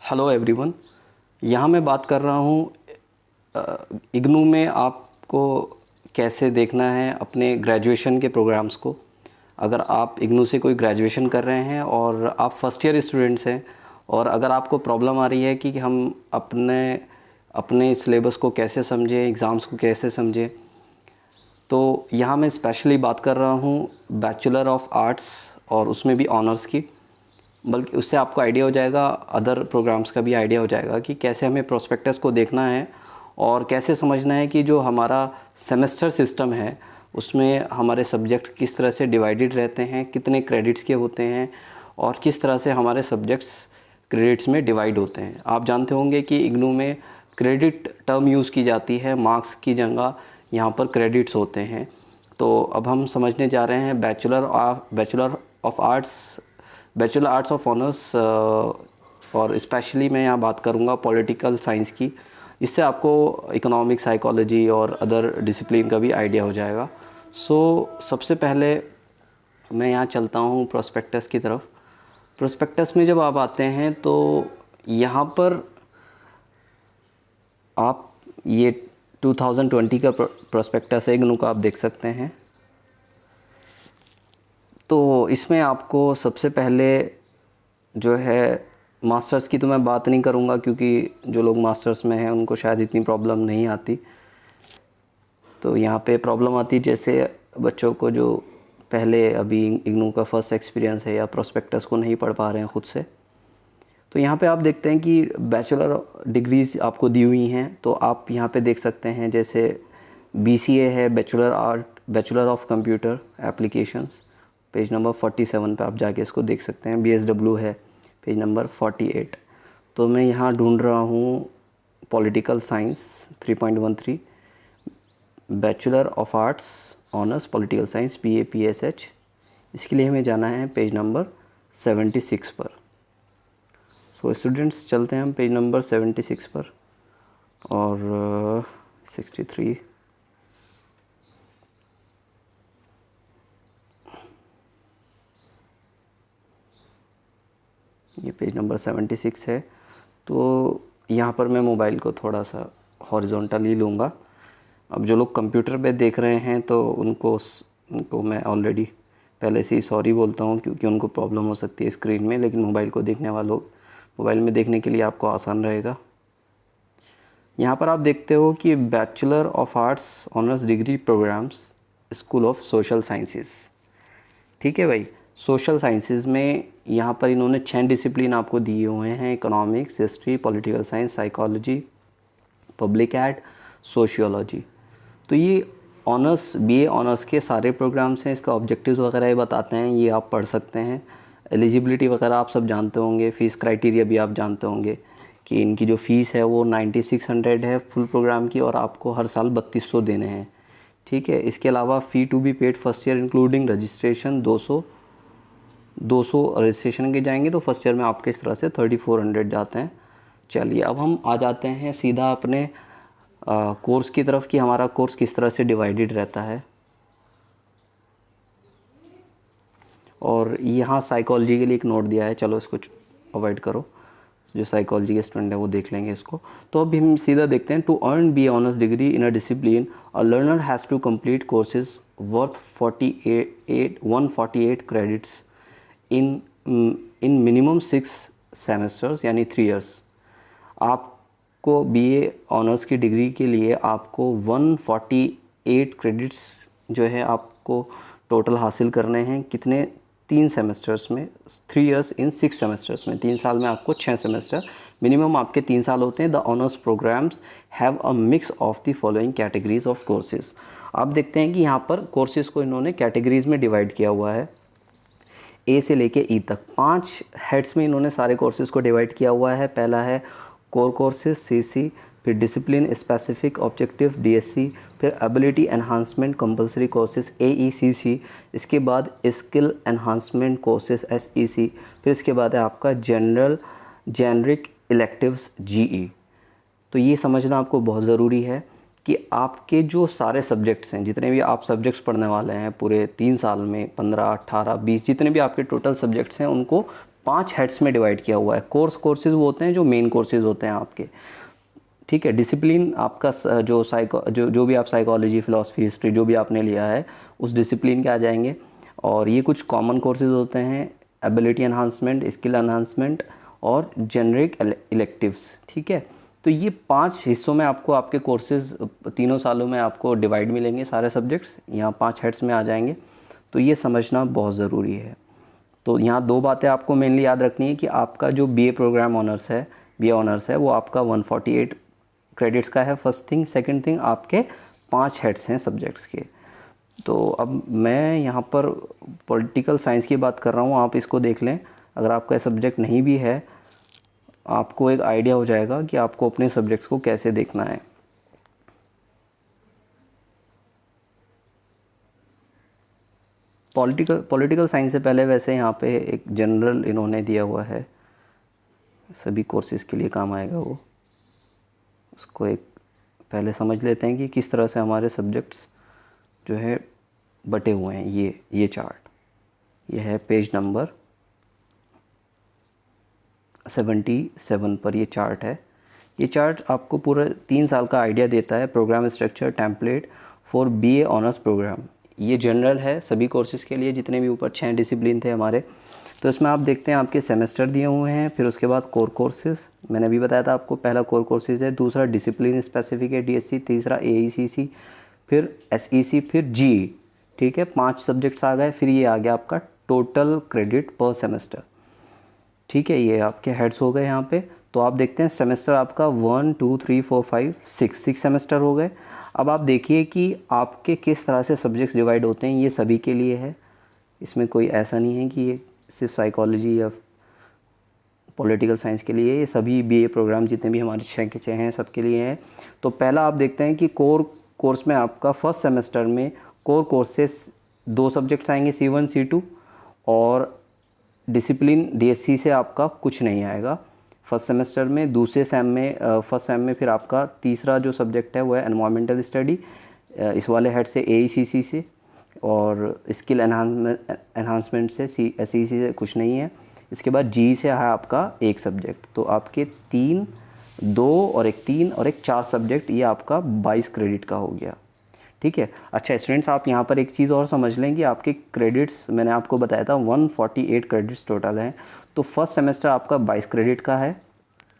Hello everyone. यहाँ मैं बात कर रहा हूँ इग्नू में आपको कैसे देखना है अपने ग्रेजुएशन के प्रोग्राम्स को। अगर आप इग्नू से कोई ग्रेजुएशन कर रहे हैं और आप फर्स्ट ईयर स्टूडेंट्स हैं और अगर आपको प्रॉब्लम आ रही है कि हम अपने अपने सिलेबस को कैसे समझें, एग्ज़ाम्स को कैसे समझें, तो यहाँ मैं स्पेशली बात कर रहा हूँ बैचलर ऑफ आर्ट्स और उसमें भी ऑनर्स की। बल्कि उससे आपको आइडिया हो जाएगा, अदर प्रोग्राम्स का भी आइडिया हो जाएगा कि कैसे हमें प्रोस्पेक्टस को देखना है और कैसे समझना है कि जो हमारा सेमेस्टर सिस्टम है उसमें हमारे सब्जेक्ट्स किस तरह से डिवाइडेड रहते हैं, कितने क्रेडिट्स के होते हैं और किस तरह से हमारे सब्जेक्ट्स क्रेडिट्स में डिवाइड होते हैं। आप जानते होंगे कि इग्नू में क्रेडिट टर्म यूज़ की जाती है, मार्क्स की जगह यहाँ पर क्रेडिट्स होते हैं। तो अब हम समझने जा रहे हैं bachelor of arts of honours और स्पेशली मैं यहाँ बात करूँगा पॉलिटिकल साइंस की। इससे आपको इकोनॉमिक, साइकोलॉजी और अदर डिसिप्लिन का भी आइडिया हो जाएगा। सबसे पहले मैं यहाँ चलता हूँ प्रोस्पेक्टस की तरफ। प्रोस्पेक्टस में जब आप आते हैं तो यहाँ पर आप ये 2020 का प्रोस्पेक्टस है इग्नू का, आप देख सकते हैं। तो इसमें आपको सबसे पहले जो है मास्टर्स की तो मैं बात नहीं करूँगा क्योंकि जो लोग मास्टर्स में हैं उनको शायद इतनी प्रॉब्लम नहीं आती। तो यहाँ पे प्रॉब्लम आती जैसे बच्चों को जो पहले अभी इग्नू का फर्स्ट एक्सपीरियंस है या प्रोस्पेक्टस को नहीं पढ़ पा रहे हैं ख़ुद से। तो यहाँ पे आप देखते हैं कि बैचलर डिग्रीज़ आपको दी हुई हैं। तो आप यहाँ पे देख सकते हैं जैसे BCA है, bachelor of computer applications, page number 47 पे आप जाके इसको देख सकते हैं। BSW है, पेज नंबर 48। तो मैं यहाँ ढूंढ रहा हूँ political science 3.13, bachelor of arts honours political science BA-PSH। इसके लिए हमें जाना है पेज नंबर 76 पर। स्टूडेंट्स चलते हैं हम पेज नंबर 76 पर और 63 ये पेज नंबर 76 है। तो यहाँ पर मैं मोबाइल को थोड़ा सा हॉरिजॉन्टली लूँगा। अब जो लोग कंप्यूटर पे देख रहे हैं तो उनको मैं ऑलरेडी पहले से ही सॉरी बोलता हूँ क्योंकि उनको प्रॉब्लम हो सकती है स्क्रीन में, लेकिन मोबाइल को देखने वालों मोबाइल में देखने के लिए आपको आसान रहेगा। यहाँ पर आप देखते हो कि bachelor of arts honours degree programmes school of social sciences. ठीक है भाई, सोशल साइंसेस में यहाँ पर इन्होंने 6 डिसिप्लिन आपको दिए हुए हैं: economics, history, political science, psychology, public ad, sociology. तो ये ऑनर्स BA ऑनर्स के सारे प्रोग्राम्स हैं। इसका ऑब्जेक्टिव्स वगैरह ये बताते हैं, ये आप पढ़ सकते हैं। एलिजिबिलिटी वगैरह आप सब जानते होंगे, फ़ीस क्राइटेरिया भी आप जानते होंगे कि इनकी जो फ़ीस है वो 9600 है फुल प्रोग्राम की और आपको हर साल 3200 देने हैं। ठीक है, इसके अलावा fee to be paid first year including registration 200 registration के जाएंगे तो फर्स्ट ईयर में आपके इस तरह से 3400 जाते हैं। चलिए अब हम आ जाते हैं सीधा अपने कोर्स की तरफ कि हमारा कोर्स किस तरह से डिवाइडेड रहता है। और यहाँ साइकोलॉजी के लिए एक नोट दिया है, चलो इसको अवॉइड करो, जो साइकोलॉजी के स्टूडेंट है वो देख लेंगे इसको। तो अभी हम सीधा देखते हैं। To earn BA honours degree in a discipline a learner has to complete courses worth 148 credits in minimum 6 semesters यानी 3 ईयर्स। आपको BA ऑनर्स की डिग्री के लिए आपको 148 क्रेडिट्स जो है आपको टोटल हासिल करने हैं। कितने? 3 सेमेस्टर्स में, 3 ईयर्स इन 6 सेमेस्टर्स में, 3 साल में आपको 6 सेमेस्टर, मिनिमम आपके 3 साल होते हैं। The honours programmes have a mix of the following categories of courses. आप देखते हैं कि यहाँ पर कोर्सेज़ को इन्होंने कैटेगरीज़ में डिवाइड किया हुआ है, A से लेके E तक 5 हेड्स में इन्होंने सारे कोर्सेज़ को डिवाइड किया हुआ है। पहला है कोर कोर्सेज CC, फिर डिसिप्लिन स्पेसिफिक ऑब्जेक्टिव DSC, फिर ability enhancement compulsory courses AECC, इसके बाद स्किल एनहांसमेंट कोर्सेज SEC, फिर इसके बाद है आपका जेनरिक इलेक्टिव्स GE। तो ये समझना आपको बहुत ज़रूरी है कि आपके जो सारे सब्जेक्ट्स हैं, जितने भी आप सब्जेक्ट्स पढ़ने वाले हैं पूरे 3 साल में, 15, 18, 20 जितने भी आपके टोटल सब्जेक्ट्स हैं, उनको 5 हेड्स में डिवाइड किया हुआ है। कोर्सेज वो होते हैं जो मेन कोर्सेज होते हैं आपके, ठीक है। डिसिप्लिन आपका जो भी आप साइकोलॉजी, फिलॉसफी, हिस्ट्री जो भी आपने लिया है उस डिसिप्लिन के आ जाएंगे। और ये कुछ कॉमन कोर्सेज होते हैं, एबिलिटी एनहांसमेंट, स्किल एनहांसमेंट और जेनरिक इलेक्टिव्स, ठीक है। तो ये 5 हिस्सों में आपको आपके कोर्सेज तीनों सालों में आपको डिवाइड मिलेंगे, सारे सब्जेक्ट्स यहाँ 5 हेड्स में आ जाएंगे। तो ये समझना बहुत ज़रूरी है। तो यहाँ 2 बातें आपको मेनली याद रखनी है कि आपका जो बीए प्रोग्राम ऑनर्स है, बीए ऑनर्स है, वो आपका 148 क्रेडिट्स का है, फर्स्ट थिंग। सेकंड थिंग, आपके 5 हेड्स हैं सब्जेक्ट्स के। तो अब मैं यहाँ पर पॉलिटिकल साइंस की बात कर रहा हूँ, आप इसको देख लें। अगर आपका सब्जेक्ट नहीं भी है, आपको एक आइडिया हो जाएगा कि आपको अपने सब्जेक्ट्स को कैसे देखना है। पॉलिटिकल साइंस से पहले वैसे यहाँ पे एक जनरल इन्होंने दिया हुआ है, सभी कोर्सेज़ के लिए काम आएगा वो। उसको एक पहले समझ लेते हैं कि किस तरह से हमारे सब्जेक्ट्स जो है बटे हुए हैं। ये चार्ट, ये है पेज नंबर 77 पर ये चार्ट है। ये चार्ट आपको पूरा 3 साल का आइडिया देता है, programme structure template for BA honours programme. ये जनरल है सभी कोर्सेज के लिए, जितने भी ऊपर 6 डिसिप्लिन थे हमारे। तो इसमें आप देखते हैं आपके सेमेस्टर दिए हुए हैं, फिर उसके बाद कोर कोर्सेज, मैंने अभी बताया था आपको, पहला कोर कोर्सेज है, दूसरा डिसिप्लिन स्पेसिफिक है डीएससी, तीसरा एईसीसी, फिर एसईसी, फिर जी, ठीक है। 5 सब्जेक्ट्स आ गए। फिर ये आ गया आपका टोटल क्रेडिट पर सेमेस्टर, ठीक है। ये आपके हेड्स हो गए यहाँ पे। तो आप देखते हैं सेमेस्टर आपका 1 2 3 4 5 6 सेमेस्टर हो गए। अब आप देखिए कि आपके किस तरह से सब्जेक्ट्स डिवाइड होते हैं। ये सभी के लिए है, इसमें कोई ऐसा नहीं है कि ये सिर्फ साइकोलॉजी या पॉलिटिकल साइंस के लिए, ये सभी बीए प्रोग्राम जितने भी हमारे 6 के 6 हैं सबके लिए हैं। तो पहला आप देखते हैं कि कोर्स में आपका फर्स्ट सेमेस्टर में कोर कोर्सेस 2 सब्जेक्ट्स आएंगे, C1 C2, और डिसिप्लिन डीएससी से आपका कुछ नहीं आएगा फर्स्ट सेमेस्टर में। दूसरे सेम में फर्स्ट सेम में फिर आपका तीसरा जो सब्जेक्ट है वो है एनवायरमेंटल स्टडी, इस वाले हेड से एईसीसी से, और स्किल एनहांसमेंट से एसईसी से कुछ नहीं है। इसके बाद जी से है आपका एक सब्जेक्ट। तो आपके 3, 2 और एक 3 और एक 4 सब्जेक्ट, ये आपका 22 क्रेडिट का हो गया, ठीक है। अच्छा स्टूडेंट्स, आप यहाँ पर एक चीज़ और समझ लें कि आपके क्रेडिट्स, मैंने आपको बताया था 148 क्रेडिट्स टोटल हैं। तो फर्स्ट सेमेस्टर आपका 22 क्रेडिट का है,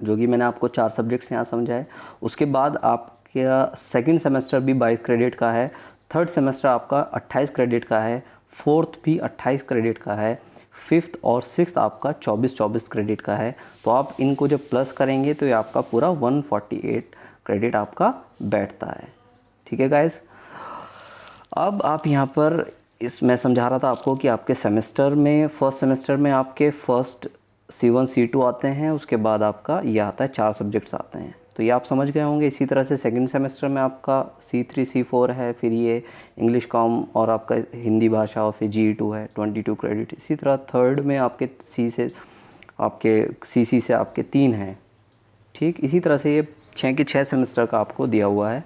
जो कि मैंने आपको 4 सब्जेक्ट्स यहाँ समझाए। उसके बाद आपका सेकंड सेमेस्टर भी 22 क्रेडिट का है, थर्ड सेमेस्टर आपका 28 क्रेडिट का है, फोर्थ भी 28 क्रेडिट का है, फिफ्थ और सिक्स्थ आपका 24 क्रेडिट का है। तो आप इनको जब प्लस करेंगे तो ये आपका पूरा 148 क्रेडिट आपका बैठता है, ठीक है गाइस। अब आप यहाँ पर मैं समझा रहा था आपको कि आपके सेमेस्टर में, फर्स्ट सेमेस्टर में आपके फर्स्ट C1 C2 आते हैं, उसके बाद आपका ये आता है 4 सब्जेक्ट्स आते हैं। तो ये आप समझ गए होंगे। इसी तरह से सेकंड सेमेस्टर में आपका C3 C4 है, फिर ये इंग्लिश कॉम और आपका हिंदी भाषा, और फिर GE2 है 22 क्रेडिट। इसी तरह थर्ड में आपके CC से आपके 3 हैं, ठीक। इसी तरह से ये 6 के 6 सेमेस्टर का आपको दिया हुआ है।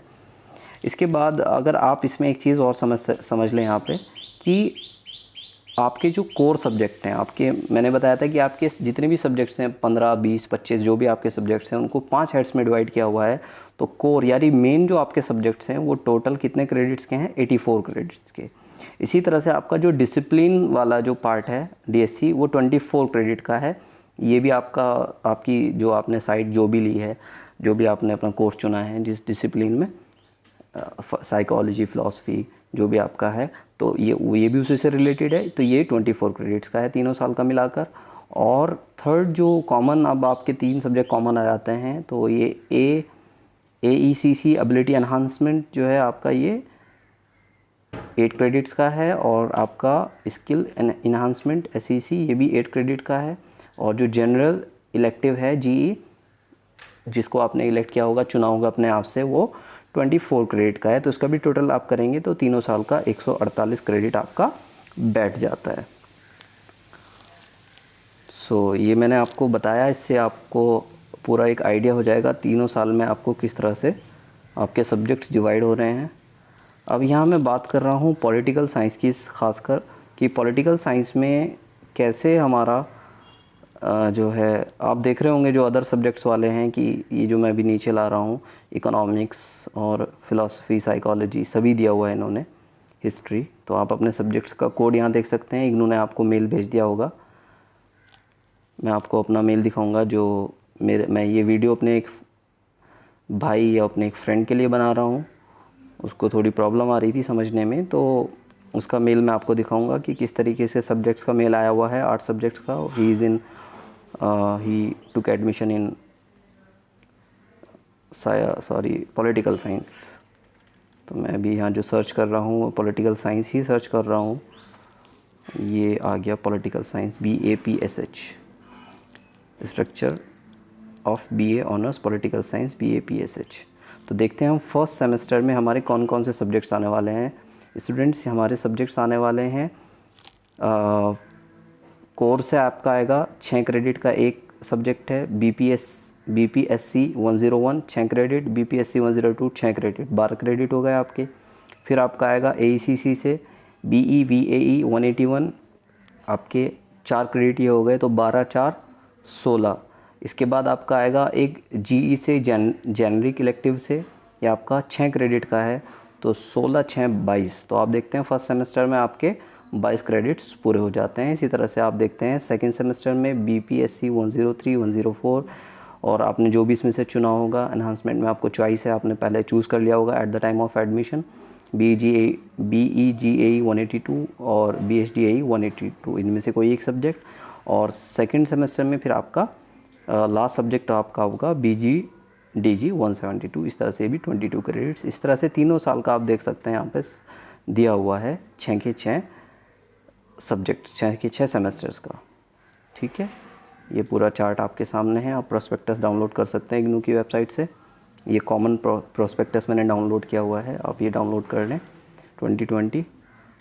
इसके बाद अगर आप इसमें एक चीज़ और समझ लें यहाँ पे कि आपके जो कोर सब्जेक्ट हैं, आपके, मैंने बताया था कि आपके जितने भी सब्जेक्ट्स हैं 15 20 25 जो भी आपके सब्जेक्ट्स हैं उनको 5 हेड्स में डिवाइड किया हुआ है। तो कोर यानी मेन जो आपके सब्जेक्ट्स हैं वो टोटल कितने क्रेडिट्स के हैं, 84 क्रेडिट्स के। इसी तरह से आपका जो डिसिप्लिन वाला जो पार्ट है डीएससी, वो 24 क्रेडिट का है। ये भी आपकी जो आपने साइट जो भी ली है, जो भी आपने अपना कोर्स चुना है जिस डिसिप्लिन में, साइकोलॉजी, फिलॉसफी जो भी आपका है, तो ये भी उसी से रिलेटेड है। तो ये 24 क्रेडिट्स का है तीनों साल का मिलाकर। और थर्ड जो कॉमन, अब आपके 3 सब्जेक्ट कॉमन आ जाते हैं, तो ये एईसीसी एबिलिटी एनहांसमेंट जो है आपका, ये 8 क्रेडिट्स का है। और आपका स्किल एनहांसमेंट एसईसी, ये भी 8 क्रेडिट का है। और जो जनरल इलेक्टिव है जीई, जिसको आपने इलेक्ट किया होगा, चुना होगा अपने आप से, वो 24 क्रेडिट का है। तो इसका भी टोटल आप करेंगे तो तीनों साल का 148 क्रेडिट आपका बैठ जाता है। सो ये मैंने आपको बताया, इससे आपको पूरा एक आइडिया हो जाएगा तीनों साल में आपको किस तरह से आपके सब्जेक्ट्स डिवाइड हो रहे हैं। अब यहाँ मैं बात कर रहा हूँ पॉलिटिकल साइंस की, ख़ासकर कि पॉलिटिकल साइंस में कैसे हमारा जो है आप देख रहे होंगे जो अदर सब्जेक्ट्स वाले हैं कि ये जो मैं अभी नीचे ला रहा हूँ, इकोनॉमिक्स और फिलॉसफी, साइकोलॉजी सभी दिया हुआ है इन्होंने, हिस्ट्री। तो आप अपने सब्जेक्ट्स का कोड यहाँ देख सकते हैं। इग्नू ने आपको मेल भेज दिया होगा। मैं आपको अपना मेल दिखाऊंगा जो मैं ये वीडियो अपने एक भाई या अपने एक फ्रेंड के लिए बना रहा हूँ। उसको थोड़ी प्रॉब्लम आ रही थी समझने में, तो उसका मेल मैं आपको दिखाऊंगा कि किस तरीके से सब्जेक्ट्स का मेल आया हुआ है, 8 सब्जेक्ट्स का। He took admission in political science. तो मैं अभी यहाँ जो सर्च कर रहा हूँ पॉलिटिकल साइंस ही सर्च कर रहा हूँ। ये आ गया political science, BAPSH, structure of BA honours political science, BAPSH। तो देखते हैं हम फर्स्ट सेमेस्टर में हमारे कौन कौन से सब्जेक्ट्स आने वाले हैं। स्टूडेंट्स, हमारे सब्जेक्ट्स आने वाले हैं, कोर्स है आपका आएगा 6 क्रेडिट का एक सब्जेक्ट है, BPSC 101 6 credit, BPSC 102 6 credit, 12 credit हो गए आपके। फिर आपका आएगा AECC से BE-VAE 181, आपके 4 क्रेडिट ये हो गए, तो 12 4 16। इसके बाद आपका आएगा एक GE से जेनरिक इलेक्टिव से, ये आपका 6 क्रेडिट का है, तो 16 6 22। तो आप देखते हैं फर्स्ट सेमेस्टर में आपके 22 क्रेडिट्स पूरे हो जाते हैं। इसी तरह से आप देखते हैं सेकंड सेमेस्टर में BPSC 103 104, और आपने जो भी इसमें से चुना होगा, एनहांसमेंट में आपको चॉइस है, आपने पहले चूज़ कर लिया होगा at the time of admission, BEGAE 182 और BHDAE 182, इनमें से कोई एक सब्जेक्ट। और सेकंड सेमेस्टर में फिर आपका लास्ट सब्जेक्ट आपका होगा BGDG 172। इस तरह से भी 22 क्रेडिट्स। इस तरह से तीनों साल का आप देख सकते हैं यहाँ पे दिया हुआ है 6 के 6 सब्जेक्ट, 6 के 6 सेमेस्टर्स का। ठीक है, ये पूरा चार्ट आपके सामने है। आप प्रोस्पेक्टस डाउनलोड कर सकते हैं इग्नू की वेबसाइट से। ये कॉमन प्रोस्पेक्टस मैंने डाउनलोड किया हुआ है, आप ये डाउनलोड कर लें 2020।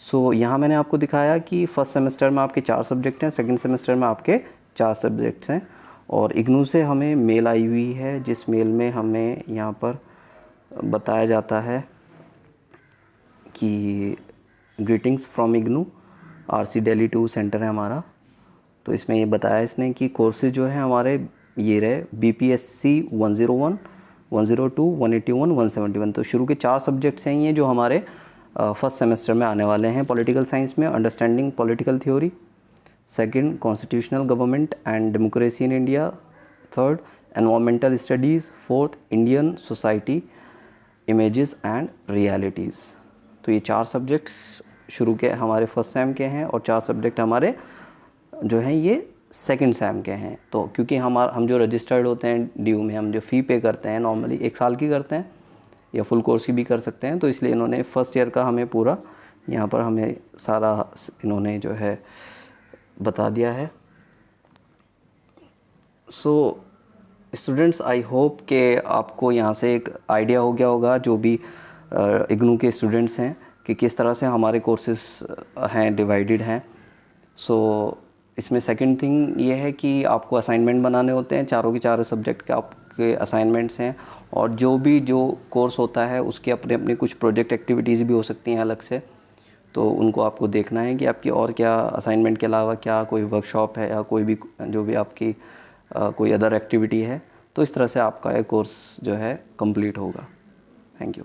सो यहाँ मैंने आपको दिखाया कि फर्स्ट सेमेस्टर में आपके 4 सब्जेक्ट हैं, सेकंड सेमेस्टर में आपके 4 सब्जेक्ट्स हैं। और इग्नू से हमें मेल आई हुई है, जिस मेल में हमें यहाँ पर बताया जाता है कि greetings from IGNOU, RC Delhi 2 centre है हमारा। तो इसमें ये बताया इसने कि कोर्सेज जो है हमारे ये रहे BPSC 101 102 181 171। तो शुरू के 4 सब्जेक्ट्स हैं ये जो हमारे फर्स्ट सेमेस्टर में आने वाले हैं। पॉलिटिकल साइंस में understanding political theory, second constitutional government and democracy in India, third environmental studies, fourth Indian society images and realities. तो ये 4 सब्जेक्ट्स शुरू के हमारे फर्स्ट सेम के हैं और 4 सब्जेक्ट हमारे जो हैं ये सेकंड सेम के हैं। तो क्योंकि हम जो रजिस्टर्ड होते हैं ड्यू में, हम जो फ़ी पे करते हैं नॉर्मली 1 साल की करते हैं या फुल कोर्स की भी कर सकते हैं, तो इसलिए इन्होंने फर्स्ट ईयर का हमें पूरा यहाँ पर हमें सारा इन्होंने जो है बता दिया है। सो स्टूडेंट्स, आई होप कि आपको यहाँ से एक आइडिया हो गया होगा जो भी इग्नू के स्टूडेंट्स हैं कि किस तरह से हमारे कोर्सेज हैं, डिवाइडेड हैं। सो इसमें सेकंड थिंग ये है कि आपको असाइनमेंट बनाने होते हैं, चारों के चारों सब्जेक्ट के आपके असाइनमेंट्स हैं, और जो कोर्स होता है उसके अपने अपने कुछ प्रोजेक्ट एक्टिविटीज़ भी हो सकती हैं अलग से। तो उनको आपको देखना है कि आपकी और क्या असाइनमेंट के अलावा क्या कोई वर्कशॉप है या कोई भी जो भी आपकी कोई अदर एक्टिविटी है। तो इस तरह से आपका ये कोर्स जो है कंप्लीट होगा। Thank you.